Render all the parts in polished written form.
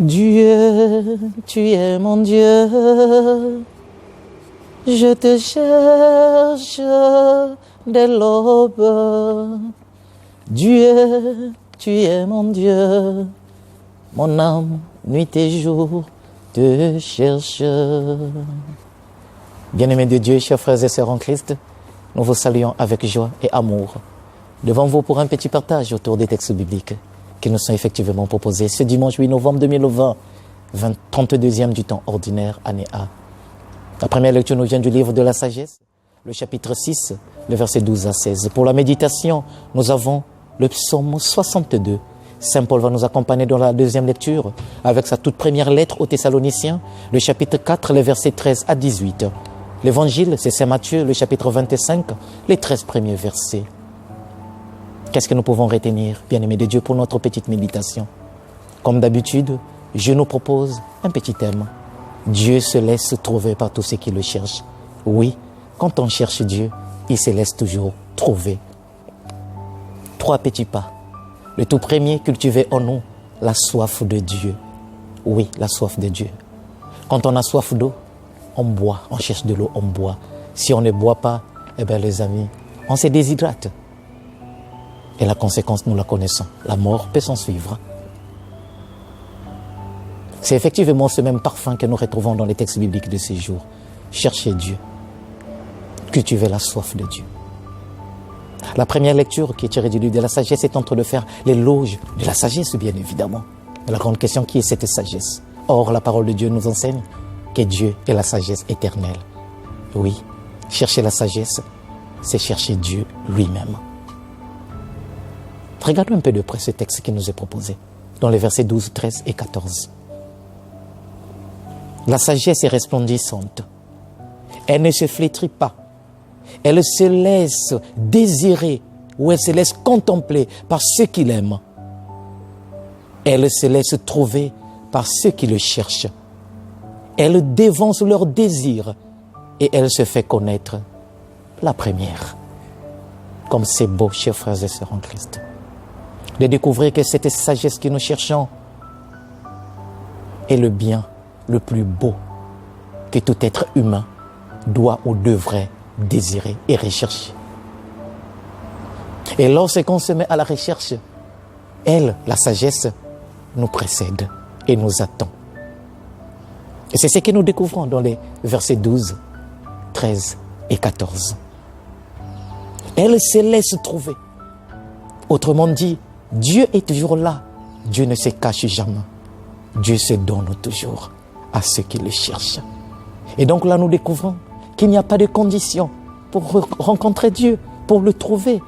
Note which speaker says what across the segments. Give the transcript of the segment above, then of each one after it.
Speaker 1: Dieu, tu es mon Dieu, je te cherche dès l'aube. Dieu, tu es mon Dieu, mon âme, nuit et jour, te cherche. Bien-aimés de Dieu, chers frères et sœurs en Christ, nous vous saluons avec joie et amour devant vous pour un petit partage autour des textes bibliques qui nous sont effectivement proposés ce dimanche 8 novembre 2020, 32e du temps ordinaire, année A. La première lecture nous vient du livre de la sagesse, le chapitre 6, le verset 12 à 16. Pour la méditation, nous avons le psaume 62. Saint Paul va nous accompagner dans la deuxième lecture avec sa toute première lettre aux Thessaloniciens, le chapitre 4, les versets 13 à 18. L'évangile, c'est Saint Matthieu, le chapitre 25, les 13 premiers versets. Qu'est-ce que nous pouvons retenir, bien-aimés de Dieu, pour notre petite méditation? Comme d'habitude, je nous propose un petit thème. Dieu se laisse trouver par tous ceux qui le cherchent. Oui, quand on cherche Dieu, il se laisse toujours trouver. 3 petits pas. Le tout premier, cultiver en nous la soif de Dieu. Oui, la soif de Dieu. Quand on a soif d'eau, on boit, on cherche de l'eau, on boit. Si on ne boit pas, eh bien les amis, on se déshydrate. Et la conséquence, nous la connaissons. La mort peut s'en suivre. C'est effectivement ce même parfum que nous retrouvons dans les textes bibliques de ces jours. Chercher Dieu. Cultiver la soif de Dieu. La première lecture qui est tirée du livre de la sagesse est en train de faire l'éloge de la sagesse, bien évidemment. Et la grande question, qui est cette sagesse? Or, la parole de Dieu nous enseigne que Dieu est la sagesse éternelle. Oui, chercher la sagesse, c'est chercher Dieu lui-même. Regardons un peu de près ce texte qui nous est proposé, dans les versets 12, 13 et 14. La sagesse est resplendissante. Elle ne se flétrit pas. Elle se laisse désirer ou elle se laisse contempler par ceux qui l'aiment. Elle se laisse trouver par ceux qui le cherchent. Elle dévance leurs désirs et elle se fait connaître la première. Comme c'est beau, chers frères et sœurs en Christ, de découvrir que cette sagesse que nous cherchons est le bien le plus beau que tout être humain doit ou devrait désirer et rechercher. Et lorsqu'on se met à la recherche, elle, la sagesse, nous précède et nous attend. Et c'est ce que nous découvrons dans les versets 12, 13 et 14. Elle se laisse trouver. Autrement dit, Dieu est toujours là. Dieu ne se cache jamais. Dieu se donne toujours à ceux qui le cherchent. Et donc là, nous découvrons qu'il n'y a pas de condition pour rencontrer Dieu, pour le trouver.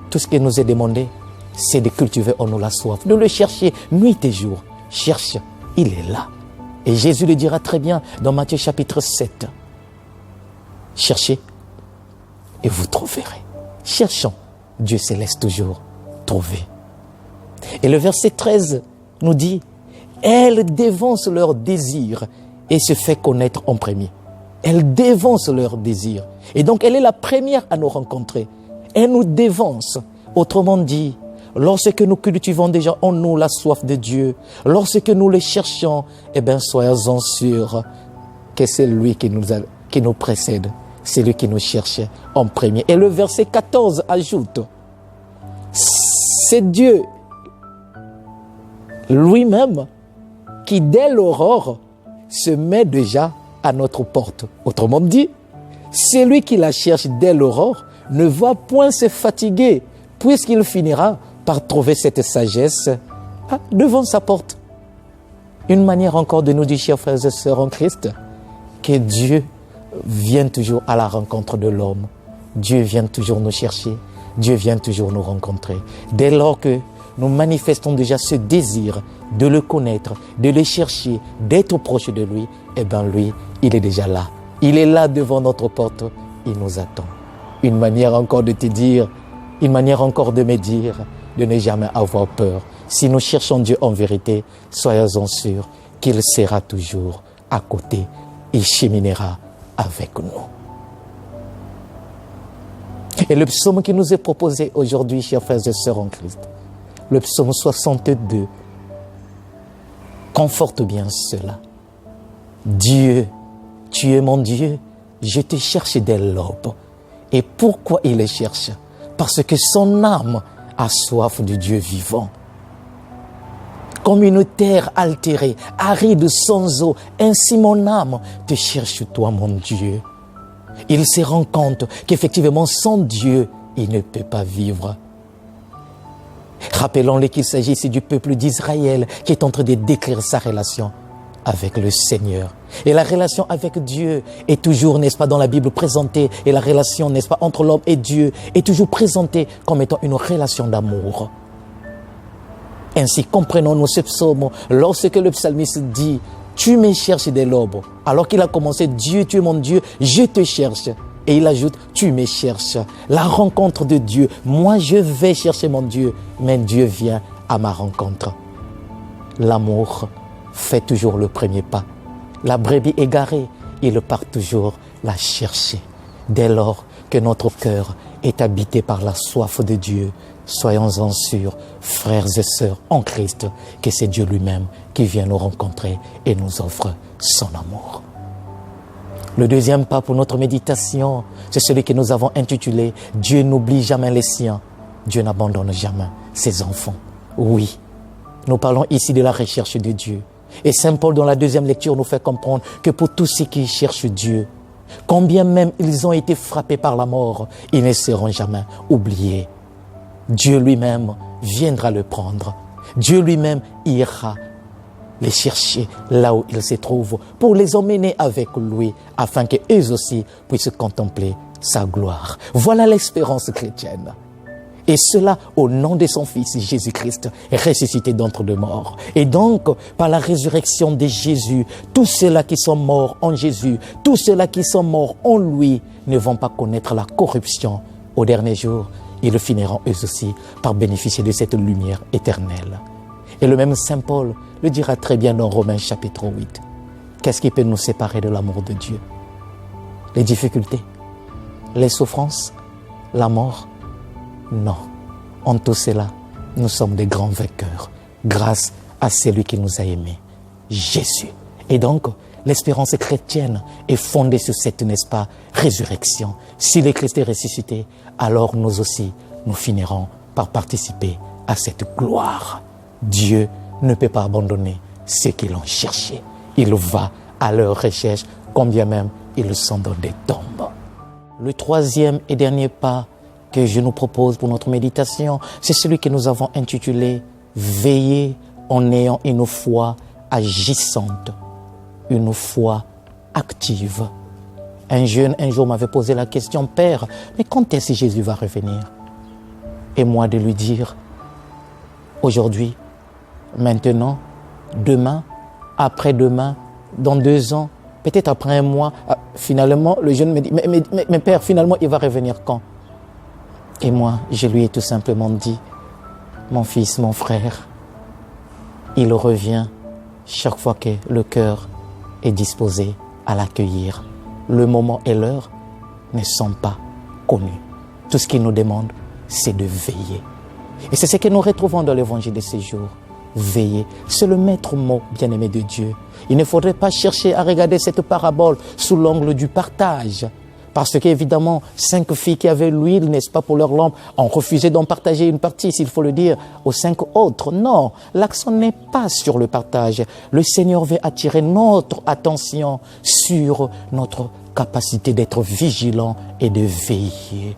Speaker 1: Tout ce qui nous est demandé, c'est de cultiver en nous la soif, de le chercher nuit et jour. Cherche, il est là. Et Jésus le dira très bien dans Matthieu chapitre 7. Cherchez et vous trouverez. Cherchons, Dieu se laisse toujours trouver. Et le verset 13 nous dit, elle dévance leurs désirs et se fait connaître en premier. Elle dévance leurs désirs. Et donc, elle est la première à nous rencontrer. Elle nous dévance. Autrement dit, lorsque nous cultivons déjà en nous la soif de Dieu, lorsque nous le cherchons, eh bien, soyons-en sûrs que c'est lui qui nous précède. C'est lui qui nous cherche en premier. Et le verset 14 ajoute, c'est Dieu lui-même qui, dès l'aurore, se met déjà à notre porte. Autrement dit, celui qui la cherche dès l'aurore ne va point se fatiguer, puisqu'il finira par trouver cette sagesse devant sa porte. Une manière encore de nous dire, chers frères et sœurs en Christ, que Dieu vient toujours à la rencontre de l'homme. Dieu vient toujours nous chercher. Dieu vient toujours nous rencontrer. Dès lors que nous manifestons déjà ce désir de le connaître, de le chercher, d'être proche de lui, eh bien lui, il est déjà là. Il est là devant notre porte. Il nous attend. Une manière encore de te dire, une manière encore de me dire, de ne jamais avoir peur. Si nous cherchons Dieu en vérité, soyons-en sûrs qu'il sera toujours à côté et cheminera avec nous. Et le psaume qui nous est proposé aujourd'hui, chers frères et sœurs en Christ, le psaume 62, Conforte bien cela. Dieu, tu es mon Dieu, je te cherche dès l'aube. Et pourquoi il le cherche? Parce que son âme a soif du Dieu vivant. Comme une terre altérée, aride sans eau, ainsi mon âme te cherche toi, mon Dieu. Il se rend compte qu'effectivement, sans Dieu, il ne peut pas vivre. Rappelons-le qu'il s'agit ici du peuple d'Israël qui est en train de décrire sa relation avec le Seigneur. Et la relation avec Dieu est toujours, n'est-ce pas, dans la Bible présentée, et la relation, n'est-ce pas, entre l'homme et Dieu est toujours présentée comme étant une relation d'amour. Ainsi, comprenons-nous ce psaume lorsque le psalmiste dit « Tu me cherches dès l'aube », alors qu'il a commencé « Dieu, tu es mon Dieu, je te cherche ». Et il ajoute « Tu me cherches ». La rencontre de Dieu. Moi, je vais chercher mon Dieu, mais Dieu vient à ma rencontre. L'amour fait toujours le premier pas. La brebis égarée, il part toujours la chercher. Dès lors que notre cœur est habité par la soif de Dieu, soyons-en sûrs, frères et sœurs en Christ, que c'est Dieu lui-même qui vient nous rencontrer et nous offre son amour. Le deuxième pas pour notre méditation, c'est celui que nous avons intitulé « Dieu n'oublie jamais les siens, Dieu n'abandonne jamais ses enfants ». Oui, nous parlons ici de la recherche de Dieu. Et Saint Paul, dans la deuxième lecture, nous fait comprendre que pour tous ceux qui cherchent Dieu, combien même ils ont été frappés par la mort, ils ne seront jamais oubliés. Dieu lui-même viendra le prendre. Dieu lui-même ira les chercher là où ils se trouvent pour les emmener avec lui afin qu'eux aussi puissent contempler sa gloire. Voilà l'espérance chrétienne. Et cela au nom de son Fils Jésus-Christ, ressuscité d'entre les morts. Et donc, par la résurrection de Jésus, tous ceux-là qui sont morts en Jésus, tous ceux-là qui sont morts en lui, ne vont pas connaître la corruption. Au dernier jour, ils finiront eux aussi par bénéficier de cette lumière éternelle. Et le même Saint Paul le dira très bien dans Romains chapitre 8. Qu'est-ce qui peut nous séparer de l'amour de Dieu? Les difficultés, les souffrances, la mort? Non. En tout cela, nous sommes des grands vainqueurs grâce à celui qui nous a aimés, Jésus. Et donc, l'espérance chrétienne est fondée sur cette, n'est-ce pas, résurrection. Si le Christ est ressuscité, alors nous aussi, nous finirons par participer à cette gloire. Dieu ne peut pas abandonner ceux qui l'ont cherché. Il va à leur recherche, combien même ils sont dans des tombes. Le troisième et dernier pas que je nous propose pour notre méditation, c'est celui que nous avons intitulé « Veiller en ayant une foi agissante, une foi active ». Un jeune, un jour, m'avait posé la question « Père, mais quand est-ce que Jésus va revenir ?» Et moi de lui dire « Aujourd'hui, maintenant, demain, après-demain, dans 2 ans, peut-être après un mois. » Finalement, le jeune me dit « Mais Père, finalement, il va revenir quand ?» Et moi, je lui ai tout simplement dit, mon fils, mon frère, il revient chaque fois que le cœur est disposé à l'accueillir. Le moment et l'heure ne sont pas connus. Tout ce qu'il nous demande, c'est de veiller. Et c'est ce que nous retrouvons dans l'évangile de ces jours. Veiller, c'est le maître mot bien-aimé de Dieu. Il ne faudrait pas chercher à regarder cette parabole sous l'angle du partage. Parce qu'évidemment, 5 filles qui avaient l'huile, n'est-ce pas, pour leur lampe, ont refusé d'en partager une partie, s'il faut le dire, aux 5 autres. Non, l'accent n'est pas sur le partage. Le Seigneur veut attirer notre attention sur notre capacité d'être vigilant et de veiller.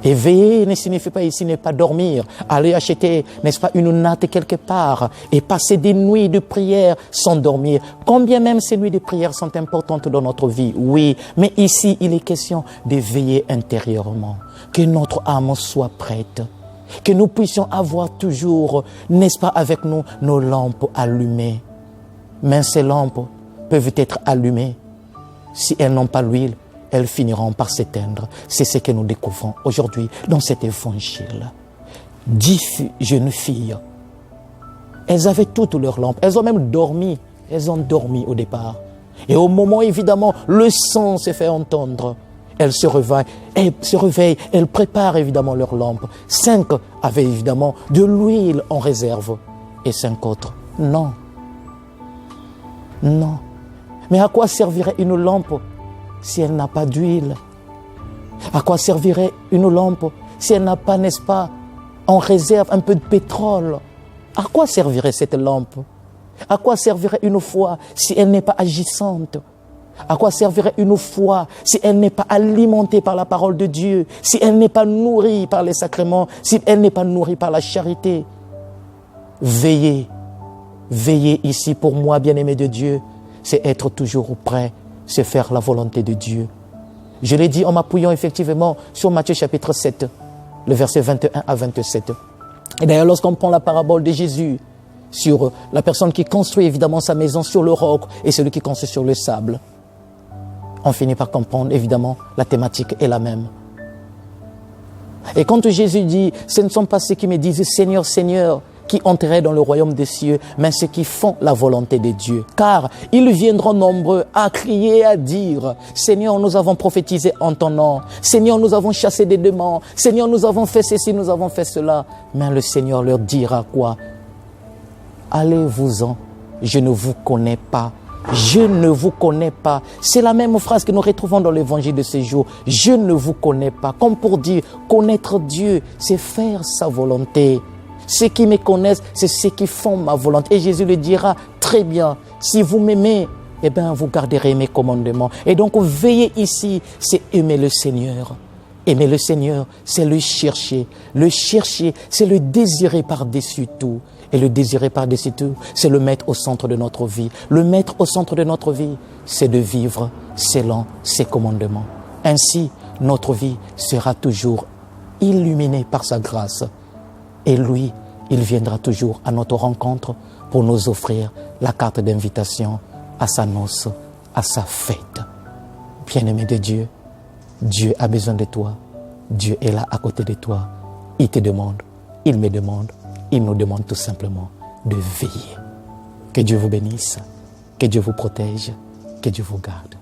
Speaker 1: Et veiller ne signifie pas ici ne pas dormir, aller acheter, n'est-ce pas, une natte quelque part et passer des nuits de prière sans dormir. Combien même ces nuits de prière sont importantes dans notre vie, oui, mais ici il est question de veiller intérieurement, que notre âme soit prête, que nous puissions avoir toujours, n'est-ce pas, avec nous, nos lampes allumées. Mais ces lampes peuvent être allumées si elles n'ont pas l'huile. Elles finiront par s'éteindre. C'est ce que nous découvrons aujourd'hui dans cet évangile. 10 jeunes filles, elles avaient toutes leurs lampes. Elles ont même dormi. Elles ont dormi au départ. Et au moment, évidemment, le son se fait entendre. Elles se réveillent, elles préparent évidemment leurs lampes. 5 avaient évidemment de l'huile en réserve. Et 5 autres, non. Non. Mais à quoi servirait une lampe si elle n'a pas d'huile? À quoi servirait une lampe si elle n'a pas, n'est-ce pas, en réserve un peu de pétrole? À quoi servirait cette lampe? À quoi servirait une foi si elle n'est pas agissante? À quoi servirait une foi si elle n'est pas alimentée par la parole de Dieu, si elle n'est pas nourrie par les sacrements, si elle n'est pas nourrie par la charité? Veillez, veillez ici pour moi, bien-aimé de Dieu, c'est être toujours prêt, c'est faire la volonté de Dieu. Je l'ai dit en m'appuyant effectivement sur Matthieu chapitre 7, le verset 21 à 27. Et d'ailleurs, lorsqu'on prend la parabole de Jésus sur la personne qui construit évidemment sa maison sur le roc et celui qui construit sur le sable, on finit par comprendre évidemment la thématique est la même. Et quand Jésus dit, ce ne sont pas ceux qui me disent Seigneur, Seigneur, qui entreraient dans le royaume des cieux, mais ceux qui font la volonté de Dieu. Car ils viendront nombreux à crier et à dire, Seigneur, nous avons prophétisé en ton nom. Seigneur, nous avons chassé des démons. Seigneur, nous avons fait ceci, nous avons fait cela. Mais le Seigneur leur dira quoi? Allez-vous-en, je ne vous connais pas. Je ne vous connais pas. C'est la même phrase que nous retrouvons dans l'évangile de ce jour. Je ne vous connais pas. Comme pour dire, connaître Dieu, c'est faire sa volonté. Ceux qui me connaissent, c'est ceux qui font ma volonté. Et Jésus le dira très bien. Si vous m'aimez, eh bien, vous garderez mes commandements. Et donc, veiller ici, c'est aimer le Seigneur. Aimer le Seigneur, c'est le chercher. Le chercher, c'est le désirer par-dessus tout. Et le désirer par-dessus tout, c'est le mettre au centre de notre vie. Le mettre au centre de notre vie, c'est de vivre selon ses commandements. Ainsi, notre vie sera toujours illuminée par sa grâce. Et lui, il viendra toujours à notre rencontre pour nous offrir la carte d'invitation à sa noce, à sa fête. Bien-aimé de Dieu, Dieu a besoin de toi. Dieu est là à côté de toi. Il te demande, il me demande, il nous demande tout simplement de veiller. Que Dieu vous bénisse, que Dieu vous protège, que Dieu vous garde.